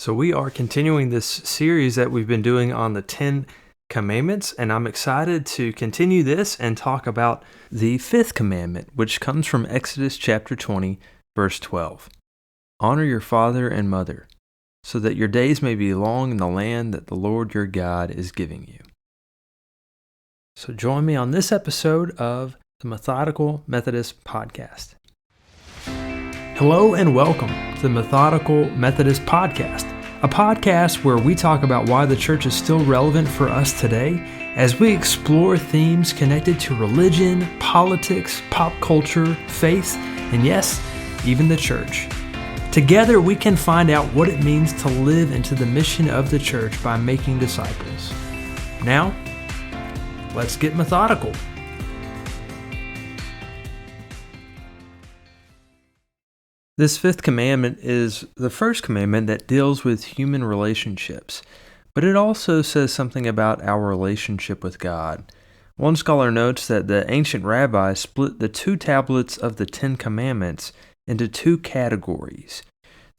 So we are continuing this series that we've been doing on the 10 commandments, and I'm excited to continue this and talk about the fifth commandment, which comes from Exodus chapter 20, verse 12. Honor your father and mother, so that your days may be long in the land that the Lord your God is giving you. So join me on this episode of the Methodical Methodist podcast. Hello and welcome to the Methodical Methodist podcast, a podcast where we talk about why the church is still relevant for us today as we explore themes connected to religion, politics, pop culture, faith, and yes, even the church. Together we can find out what it means to live into the mission of the church by making disciples. Now, let's get methodical. This fifth commandment is the first commandment that deals with human relationships, but it also says something about our relationship with God. One scholar notes that the ancient rabbis split the two tablets of the 10 Commandments into two categories.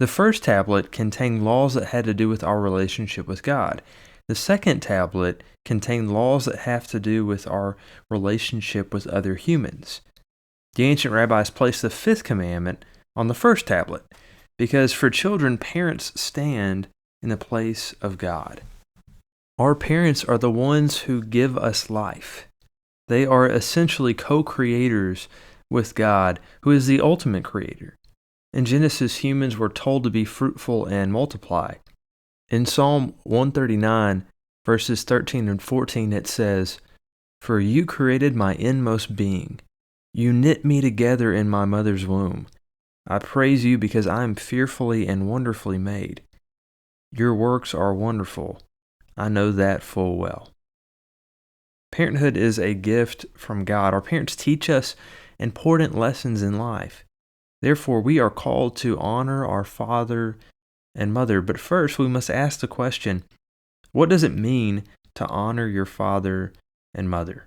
The first tablet contained laws that had to do with our relationship with God. The second tablet contained laws that have to do with our relationship with other humans. The ancient rabbis placed the fifth commandment on the first tablet, because for children, parents stand in the place of God. Our parents are the ones who give us life. They are essentially co-creators with God, who is the ultimate creator. In Genesis, humans were told to be fruitful and multiply. In Psalm 139, verses 13 and 14, it says, "For you created my inmost being. You knit me together in my mother's womb. I praise you because I am fearfully and wonderfully made. Your works are wonderful. I know that full well." Parenthood is a gift from God. Our parents teach us important lessons in life. Therefore, we are called to honor our father and mother. But first, we must ask the question, what does it mean to honor your father and mother?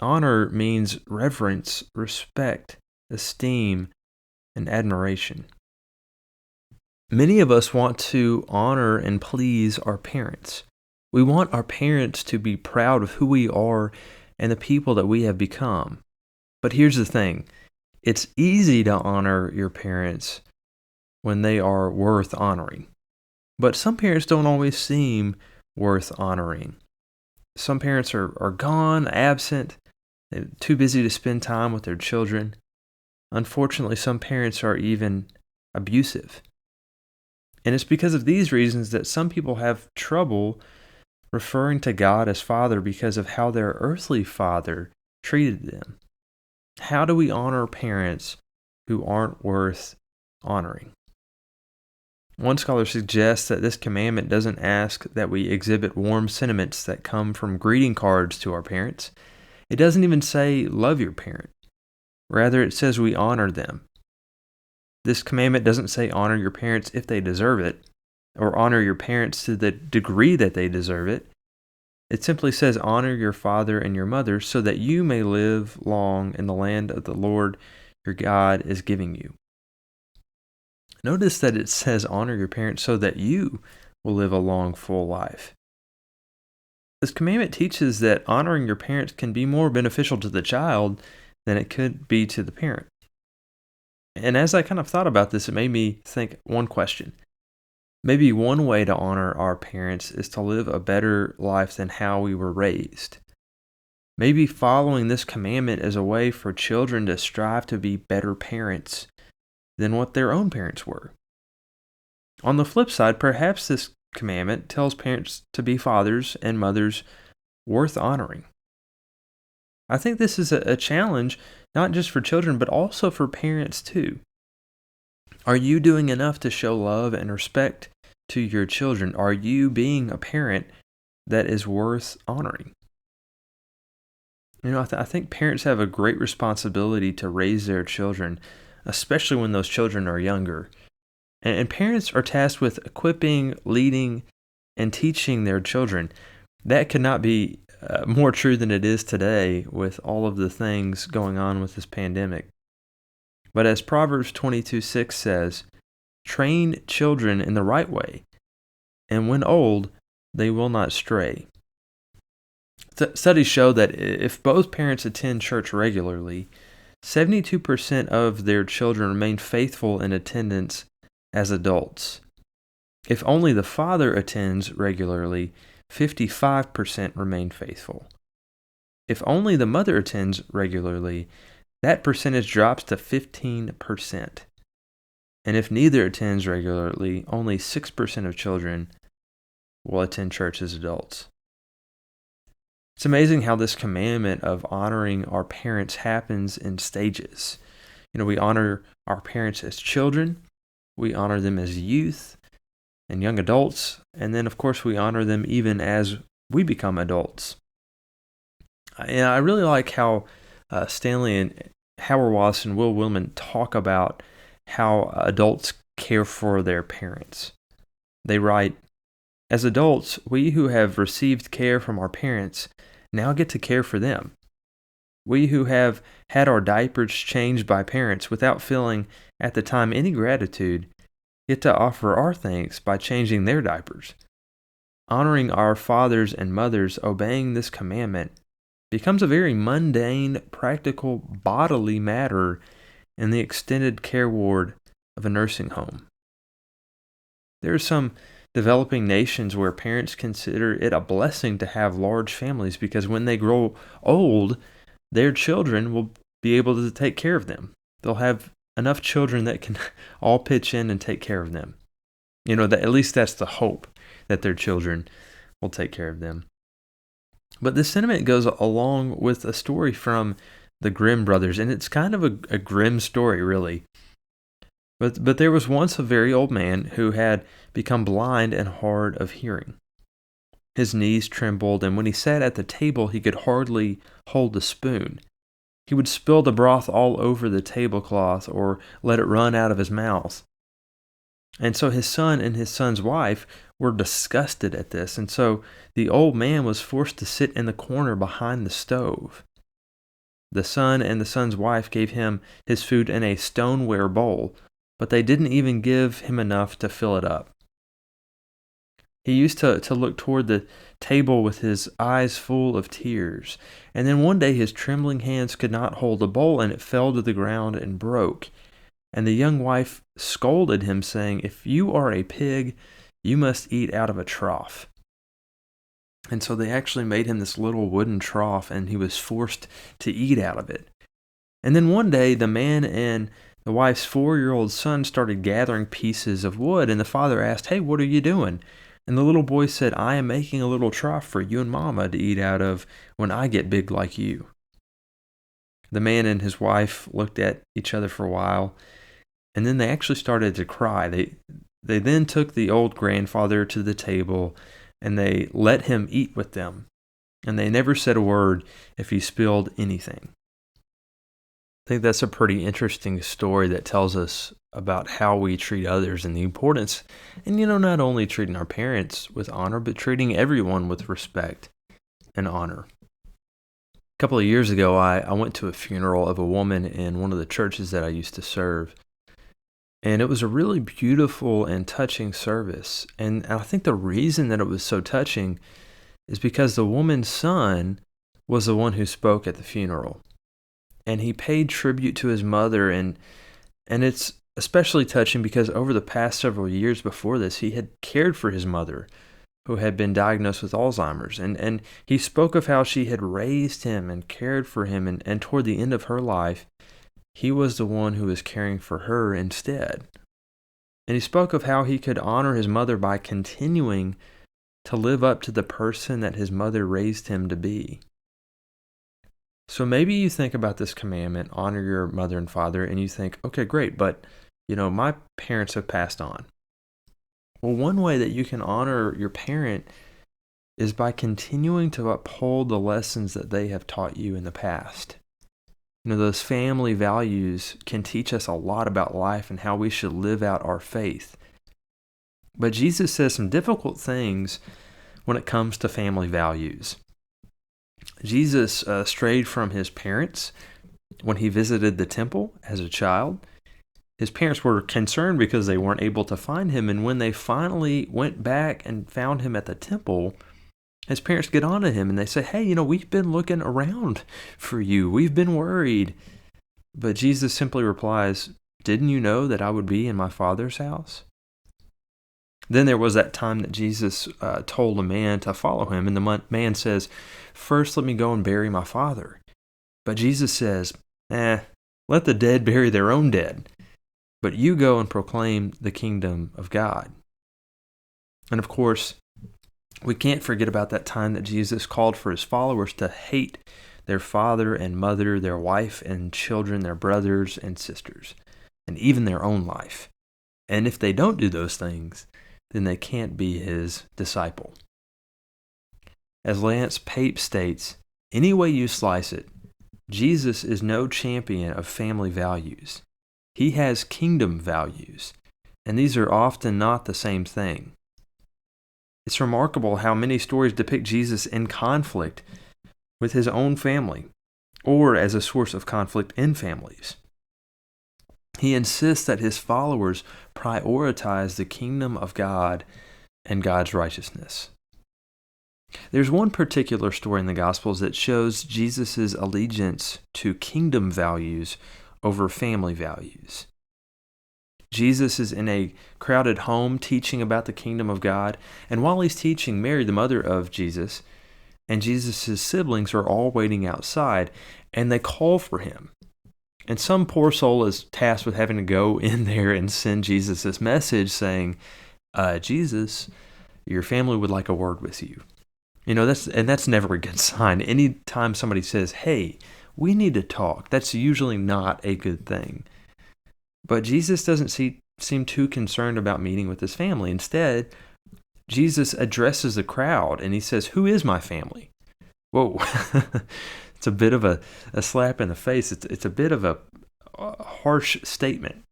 Honor means reverence, respect, esteem, and admiration. Many of us want to honor and please our parents. We want our parents to be proud of who we are and the people that we have become. But here's the thing. It's easy to honor your parents when they are worth honoring. But some parents don't always seem worth honoring. Some parents are gone, absent, they're too busy to spend time with their children. Unfortunately, some parents are even abusive. And it's because of these reasons that some people have trouble referring to God as Father because of how their earthly father treated them. How do we honor parents who aren't worth honoring? One scholar suggests that this commandment doesn't ask that we exhibit warm sentiments that come from greeting cards to our parents. It doesn't even say, love your parent. Rather, it says we honor them. This commandment doesn't say honor your parents if they deserve it, or honor your parents to the degree that they deserve it. It simply says honor your father and your mother so that you may live long in the land of the Lord your God is giving you. Notice that it says honor your parents so that you will live a long, full life. This commandment teaches that honoring your parents can be more beneficial to the child than it could be to the parent. And as I kind of thought about this, it made me think one question. Maybe one way to honor our parents is to live a better life than how we were raised. Maybe following this commandment is a way for children to strive to be better parents than what their own parents were. On the flip side, perhaps this commandment tells parents to be fathers and mothers worth honoring. I think this is a challenge, not just for children, but also for parents too. Are you doing enough to show love and respect to your children? Are you being a parent that is worth honoring? I think parents have a great responsibility to raise their children, especially when those children are younger. And parents are tasked with equipping, leading, and teaching their children. That could not be more true than it is today with all of the things going on with this pandemic. But as Proverbs 22:6 says, Train children in the right way, and when old, they will not stray. Studies show that if both parents attend church regularly, 72% of their children remain faithful in attendance as adults. If only the father attends regularly, 55% remain faithful. If only the mother attends regularly, that percentage drops to 15%. And if neither attends regularly, only 6% of children will attend church as adults. It's amazing how this commandment of honoring our parents happens in stages. We honor our parents as children, we honor them as youth and young adults, and then, of course, we honor them even as we become adults. And I really like how Stanley and Howard Wallace and Will Willman talk about how adults care for their parents. They write, "As adults, we who have received care from our parents now get to care for them. We who have had our diapers changed by parents without feeling at the time any gratitude get to offer our thanks by changing their diapers. Honoring our fathers and mothers, obeying this commandment, becomes a very mundane, practical, bodily matter in the extended care ward of a nursing home." There are some developing nations where parents consider it a blessing to have large families because when they grow old, their children will be able to take care of them. They'll have enough children that can all pitch in and take care of them. At least that's the hope, that their children will take care of them. But this sentiment goes along with a story from the Grimm brothers, and it's kind of a grim story, really. But there was once a very old man who had become blind and hard of hearing. His knees trembled, and when he sat at the table, he could hardly hold the spoon. He would spill the broth all over the tablecloth or let it run out of his mouth. And so his son and his son's wife were disgusted at this, and so the old man was forced to sit in the corner behind the stove. The son and the son's wife gave him his food in a stoneware bowl, but they didn't even give him enough to fill it up. He used to look toward the table with his eyes full of tears, and then one day his trembling hands could not hold the bowl, and it fell to the ground and broke. And the young wife scolded him, saying, "If you are a pig, you must eat out of a trough." And so they actually made him this little wooden trough, and he was forced to eat out of it. And then one day, the man and the wife's 4-year-old son started gathering pieces of wood, and the father asked, "Hey, what are you doing?" And the little boy said, "I am making a little trough for you and Mama to eat out of when I get big like you." The man and his wife looked at each other for a while, and then they actually started to cry. They then took the old grandfather to the table, and they let him eat with them, and they never said a word if he spilled anything. I think that's a pretty interesting story that tells us about how we treat others and the importance, and not only treating our parents with honor, but treating everyone with respect and honor. A couple of years ago, I went to a funeral of a woman in one of the churches that I used to serve, and it was a really beautiful and touching service. And I think the reason that it was so touching is because the woman's son was the one who spoke at the funeral. And he paid tribute to his mother, and it's especially touching because over the past several years before this, he had cared for his mother, who had been diagnosed with Alzheimer's. And he spoke of how she had raised him and cared for him, and toward the end of her life, he was the one who was caring for her instead. And he spoke of how he could honor his mother by continuing to live up to the person that his mother raised him to be. So maybe you think about this commandment, honor your mother and father, and you think, okay, great, but my parents have passed on. Well, one way that you can honor your parent is by continuing to uphold the lessons that they have taught you in the past. Those family values can teach us a lot about life and how we should live out our faith. But Jesus says some difficult things when it comes to family values. Jesus strayed from his parents when he visited the temple as a child. His parents were concerned because they weren't able to find him, and when they finally went back and found him at the temple, his parents get on to him and they say, hey, we've been looking around for you. We've been worried. But Jesus simply replies, didn't you know that I would be in my Father's house? Then there was that time that Jesus told a man to follow him, and the man says, first let me go and bury my father. But Jesus says, let the dead bury their own dead, but you go and proclaim the kingdom of God. And of course, we can't forget about that time that Jesus called for his followers to hate their father and mother, their wife and children, their brothers and sisters, and even their own life. And if they don't do those things, then they can't be his disciple. As Lance Pape states, any way you slice it, Jesus is no champion of family values. He has kingdom values, and these are often not the same thing. It's remarkable how many stories depict Jesus in conflict with his own family, or as a source of conflict in families. He insists that his followers prioritize the kingdom of God and God's righteousness. There's one particular story in the Gospels that shows Jesus' allegiance to kingdom values over family values. Jesus is in a crowded home teaching about the kingdom of God, and while he's teaching, Mary, the mother of Jesus, and Jesus' siblings are all waiting outside, and they call for him. And some poor soul is tasked with having to go in there and send Jesus this message saying, Jesus, your family would like a word with you. That's never a good sign. Anytime somebody says, hey, we need to talk, that's usually not a good thing. But Jesus doesn't seem too concerned about meeting with his family. Instead, Jesus addresses the crowd and he says, who is my family? Whoa, it's a bit of a slap in the face. It's a bit of a harsh statement.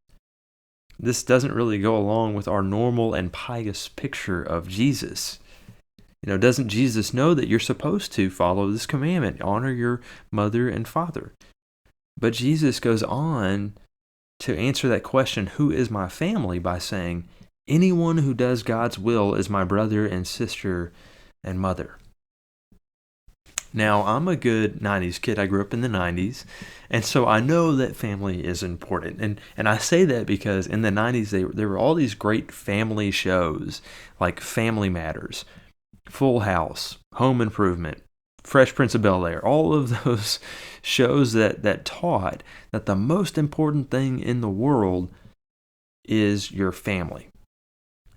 This doesn't really go along with our normal and pious picture of Jesus. Doesn't Jesus know that you're supposed to follow this commandment, honor your mother and father? But Jesus goes on to answer that question, who is my family, by saying, anyone who does God's will is my brother and sister and mother. Now, I'm a good 90s kid. I grew up in the 90s, and so I know that family is important. And I say that because in the 90s, there were all these great family shows like Family Matters, Full House, Home Improvement, Fresh Prince of Bel-Air, all of those shows that taught that the most important thing in the world is your family.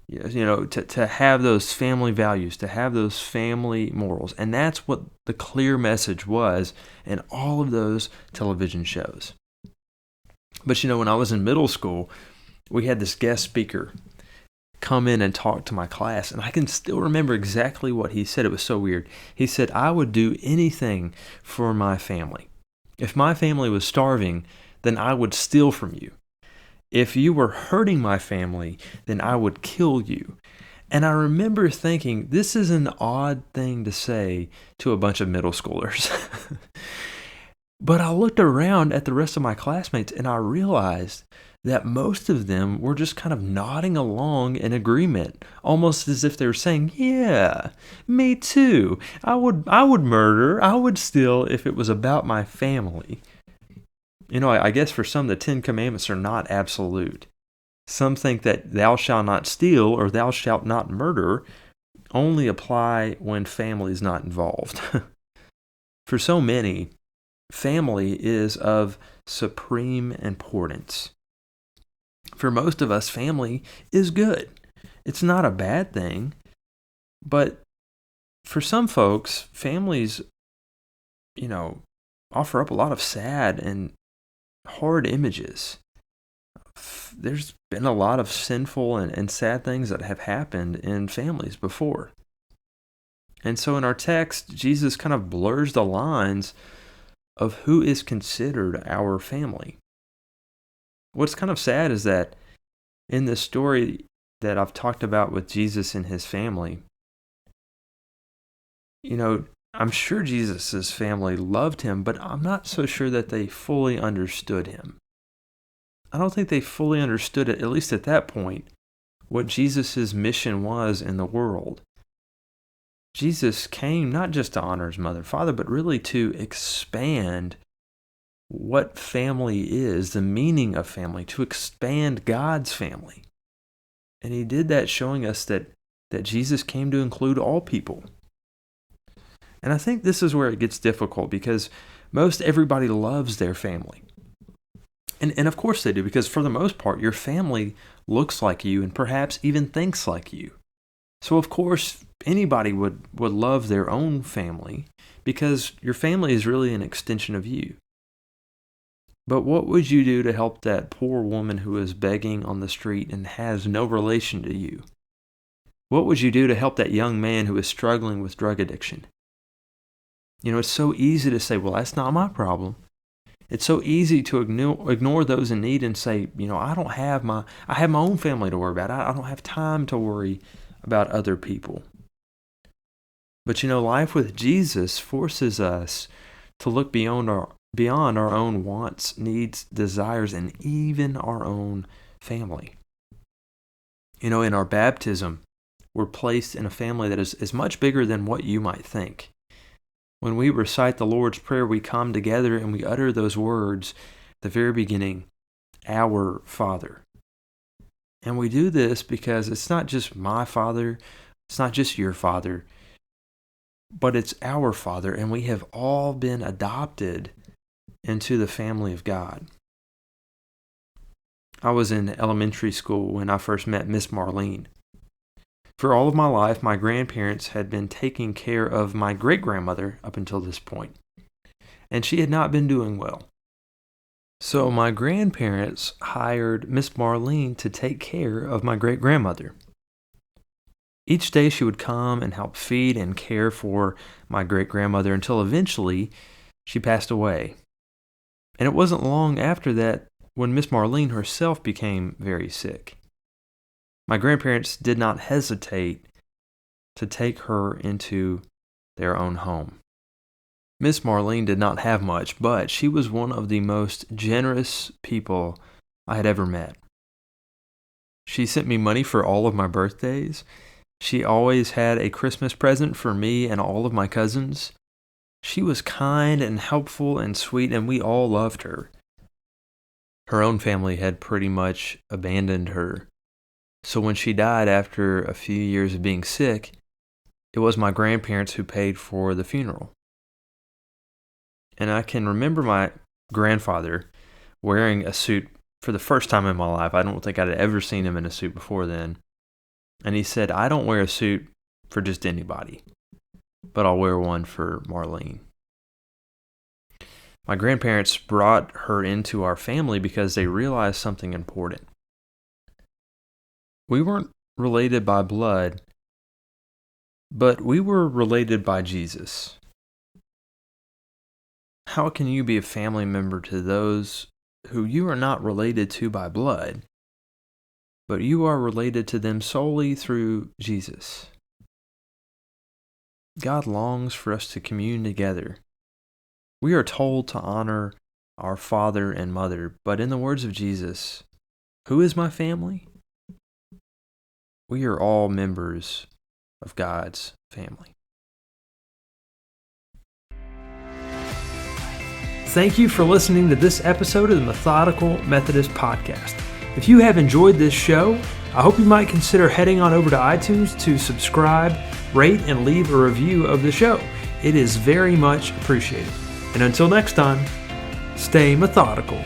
To have those family values, to have those family morals. And that's what the clear message was in all of those television shows. But when I was in middle school, we had this guest speaker come in and talk to my class, and I can still remember exactly what he said. It was so weird. He said, I would do anything for my family. If my family was starving, then I would steal from you. If you were hurting my family, then I would kill you. And I remember thinking, this is an odd thing to say to a bunch of middle schoolers. But I looked around at the rest of my classmates and I realized that most of them were just kind of nodding along in agreement, almost as if they were saying, yeah, me too. I would murder, I would steal if it was about my family. I guess for some, the 10 Commandments are not absolute. Some think that thou shalt not steal or thou shalt not murder only apply when family is not involved. For so many, family is of supreme importance. For most of us, family is good. It's not a bad thing. But for some folks, families, offer up a lot of sad and hard images. There's been a lot of sinful and sad things that have happened in families before. And so in our text, Jesus kind of blurs the lines of who is considered our family. What's kind of sad is that in this story that I've talked about with Jesus and his family, I'm sure Jesus' family loved him, but I'm not so sure that they fully understood him. I don't think they fully understood it, at least at that point, what Jesus' mission was in the world. Jesus came not just to honor his mother and father, but really to expand what family is, the meaning of family, to expand God's family. And he did that showing us that Jesus came to include all people. And I think this is where it gets difficult because most everybody loves their family. And of course they do, because for the most part, your family looks like you and perhaps even thinks like you. So of course, anybody would love their own family because your family is really an extension of you. But what would you do to help that poor woman who is begging on the street and has no relation to you? What would you do to help that young man who is struggling with drug addiction? It's so easy to say, well, that's not my problem. It's so easy to ignore those in need and say, I have my own family to worry about. I don't have time to worry about other people. But life with Jesus forces us to look beyond our own wants, needs, desires, and even our own family. In our baptism, we're placed in a family that is much bigger than what you might think. When we recite the Lord's Prayer, we come together and we utter those words at the very beginning, Our Father. And we do this because it's not just my Father, it's not just your Father, but it's our Father, and we have all been adopted into the family of God. I was in elementary school when I first met Miss Marlene. For all of my life, my grandparents had been taking care of my great-grandmother up until this point, and she had not been doing well. So my grandparents hired Miss Marlene to take care of my great-grandmother. Each day she would come and help feed and care for my great-grandmother until eventually she passed away. And it wasn't long after that when Miss Marlene herself became very sick. My grandparents did not hesitate to take her into their own home. Miss Marlene did not have much, but she was one of the most generous people I had ever met. She sent me money for all of my birthdays. She always had a Christmas present for me and all of my cousins. She was kind and helpful and sweet, and we all loved her. Her own family had pretty much abandoned her. So when she died after a few years of being sick, it was my grandparents who paid for the funeral. And I can remember my grandfather wearing a suit for the first time in my life. I don't think I'd ever seen him in a suit before then. And he said, I don't wear a suit for just anybody, but I'll wear one for Marlene. My grandparents brought her into our family because they realized something important. We weren't related by blood, but we were related by Jesus. How can you be a family member to those who you are not related to by blood, but you are related to them solely through Jesus? God longs for us to commune together. We are told to honor our father and mother, but in the words of Jesus, who is my family? We are all members of God's family. Thank you for listening to this episode of the Methodical Methodist Podcast. If you have enjoyed this show, I hope you might consider heading on over to iTunes to subscribe, rate, and leave a review of the show. It is very much appreciated. And until next time, stay methodical.